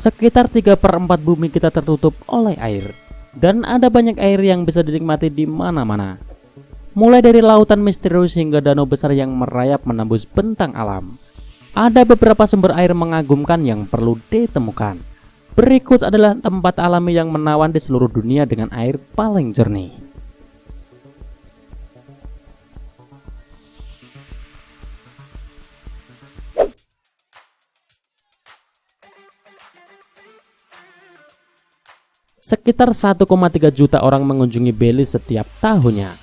Sekitar 3/4 bumi kita tertutup oleh air, dan ada banyak air yang bisa dinikmati di mana-mana. Mulai dari lautan misterius hingga danau besar yang merayap menembus bentang alam. Ada beberapa sumber air mengagumkan yang perlu ditemukan. Berikut adalah tempat alami yang menawan di seluruh dunia dengan air paling jernih. Sekitar 1,3 juta orang mengunjungi Belize setiap tahunnya.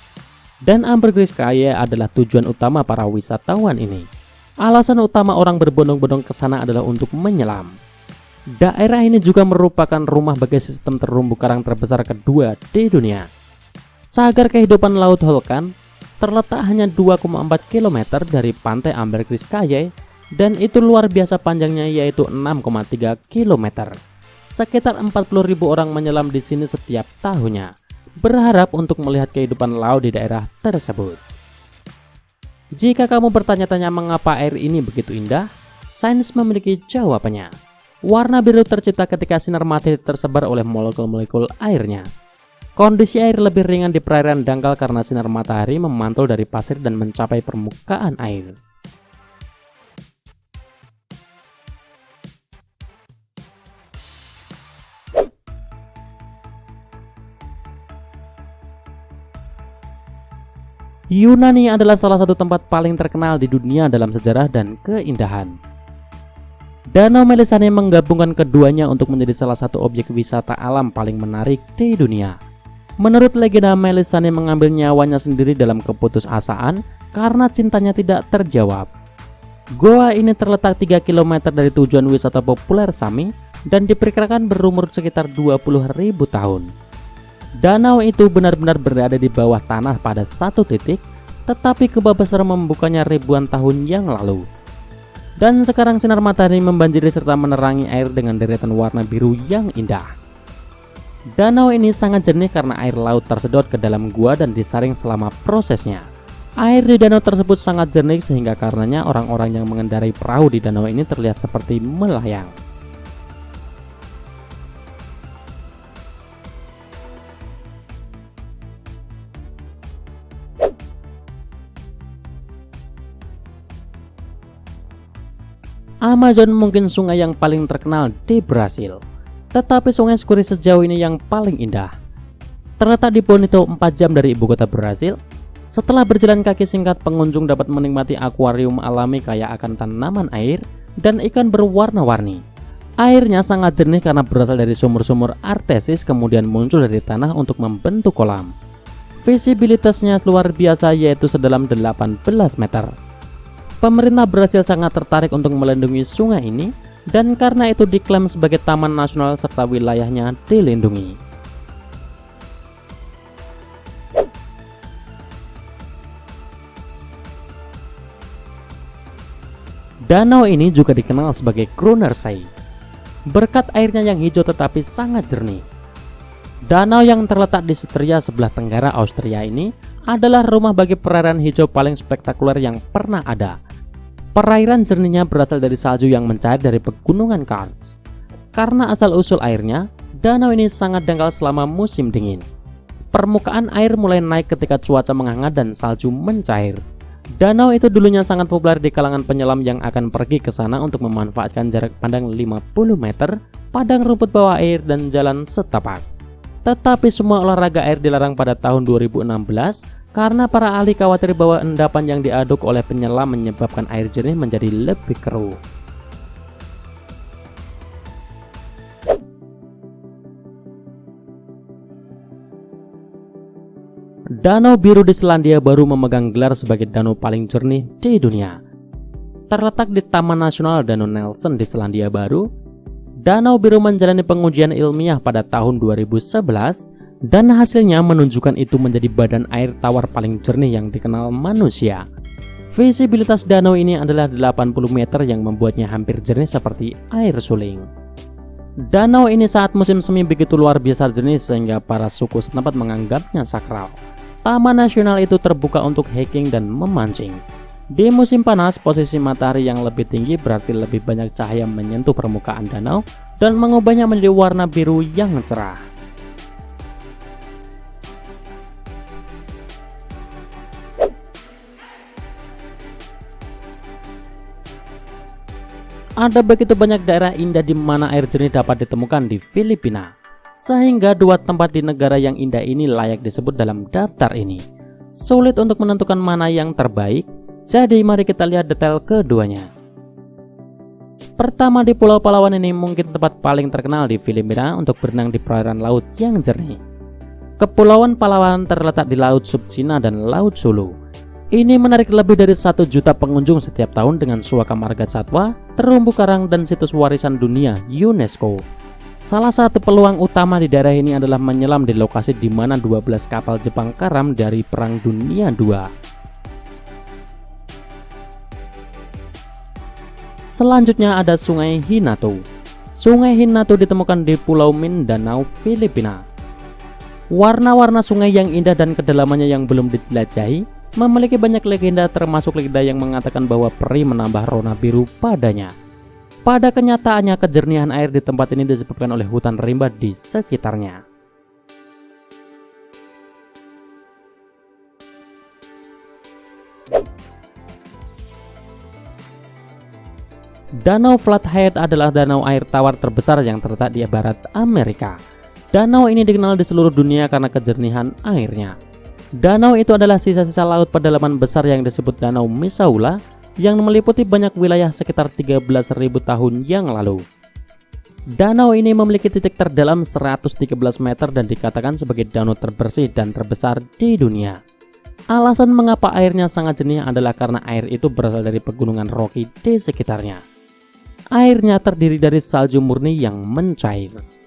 Dan Ambergris Caye adalah tujuan utama para wisatawan ini. Alasan utama orang berbondong-bondong ke sana adalah untuk menyelam. Daerah ini juga merupakan rumah bagi sistem terumbu karang terbesar kedua di dunia. Cagar kehidupan Laut Holkan terletak hanya 2,4 km dari pantai Ambergris Caye, dan itu luar biasa panjangnya, yaitu 6,3 km. Sekitar 40.000 orang menyelam di sini setiap tahunnya, berharap untuk melihat kehidupan laut di daerah tersebut. Jika kamu bertanya-tanya mengapa air ini begitu indah, sains memiliki jawabannya. Warna biru tercipta ketika sinar matahari tersebar oleh molekul-molekul airnya. Kondisi air lebih ringan di perairan dangkal karena sinar matahari memantul dari pasir dan mencapai permukaan air. Yunani adalah salah satu tempat paling terkenal di dunia dalam sejarah dan keindahan. Danau Melisane menggabungkan keduanya untuk menjadi salah satu objek wisata alam paling menarik di dunia. Menurut legenda, Melisane mengambil nyawanya sendiri dalam keputusasaan karena cintanya tidak terjawab. Goa ini terletak 3 km dari tujuan wisata populer Sami dan diperkirakan berumur sekitar 20.000 tahun. Danau itu benar-benar berada di bawah tanah pada satu titik, tetapi kubah besar membukanya ribuan tahun yang lalu. Dan sekarang sinar matahari membanjiri serta menerangi air dengan deretan warna biru yang indah. Danau ini sangat jernih karena air laut tersedot ke dalam gua dan disaring selama prosesnya. Air di danau tersebut sangat jernih sehingga karenanya orang-orang yang mengendarai perahu di danau ini terlihat seperti melayang. Amazon mungkin sungai yang paling terkenal di Brasil, tetapi sungai Scurry sejauh ini yang paling indah. Terletak di Bonito, 4 jam dari ibu kota Brasil. Setelah berjalan kaki singkat, pengunjung dapat menikmati akuarium alami kaya akan tanaman air dan ikan berwarna-warni. Airnya sangat jernih karena berasal dari sumur-sumur artesis kemudian muncul dari tanah untuk membentuk kolam. Visibilitasnya luar biasa, yaitu sedalam 18 meter. Pemerintah Brasil sangat tertarik untuk melindungi sungai ini, dan karena itu diklaim sebagai taman nasional serta wilayahnya dilindungi. Danau ini juga dikenal sebagai Kronersee, berkat airnya yang hijau tetapi sangat jernih. Danau yang terletak di Styria sebelah tenggara Austria ini adalah rumah bagi perairan hijau paling spektakuler yang pernah ada. Perairan jernihnya berasal dari salju yang mencair dari pegunungan Karst. Karena asal-usul airnya, danau ini sangat dangkal selama musim dingin. Permukaan air mulai naik ketika cuaca menghangat dan salju mencair. Danau itu dulunya sangat populer di kalangan penyelam yang akan pergi ke sana untuk memanfaatkan jarak pandang 50 meter, padang rumput bawah air, dan jalan setapak. Tetapi semua olahraga air dilarang pada tahun 2016 karena para ahli khawatir bahwa endapan yang diaduk oleh penyelam menyebabkan air jernih menjadi lebih keruh. Danau Biru di Selandia Baru memegang gelar sebagai danau paling jernih di dunia. Terletak di Taman Nasional Danau Nelson di Selandia Baru, Danau Biru menjalani pengujian ilmiah pada tahun 2011 dan hasilnya menunjukkan itu menjadi badan air tawar paling jernih yang dikenal manusia. Visibilitas danau ini adalah 80 meter yang membuatnya hampir jernih seperti air suling. Danau ini saat musim semi begitu luar biasa jernih sehingga para suku setempat menganggapnya sakral. Taman nasional itu terbuka untuk hiking dan memancing. Di musim panas, posisi matahari yang lebih tinggi berarti lebih banyak cahaya menyentuh permukaan danau, dan mengubahnya menjadi warna biru yang cerah. Ada begitu banyak daerah indah di mana air jernih dapat ditemukan di Filipina, sehingga dua tempat di negara yang indah ini layak disebut dalam daftar ini. Sulit untuk menentukan mana yang terbaik, jadi mari kita lihat detail keduanya. Pertama, di Pulau Palawan ini mungkin tempat paling terkenal di Filipina untuk berenang di perairan laut yang jernih. Kepulauan Palawan terletak di Laut Sub Cina dan Laut Sulu. Ini menarik lebih dari 1 juta pengunjung setiap tahun dengan suaka marga satwa, terumbu karang, dan situs warisan dunia UNESCO. Salah satu peluang utama di daerah ini adalah menyelam di lokasi di mana 12 kapal Jepang karam dari Perang Dunia II. Selanjutnya ada Sungai Hinato. Sungai Hinato ditemukan di Pulau Mindanao, Filipina. Warna-warna sungai yang indah dan kedalamannya yang belum dijelajahi memiliki banyak legenda, termasuk legenda yang mengatakan bahwa peri menambah rona biru padanya. Pada kenyataannya, kejernihan air di tempat ini disebabkan oleh hutan rimba di sekitarnya. Danau Flathead adalah danau air tawar terbesar yang terletak di barat Amerika. Danau ini dikenal di seluruh dunia karena kejernihan airnya. Danau itu adalah sisa-sisa laut pedalaman besar yang disebut Danau Misaula yang meliputi banyak wilayah sekitar 13.000 tahun yang lalu. Danau ini memiliki titik terdalam 113 meter dan dikatakan sebagai danau terbersih dan terbesar di dunia. Alasan mengapa airnya sangat jernih adalah karena air itu berasal dari pegunungan Rocky di sekitarnya. Airnya terdiri dari salju murni yang mencair.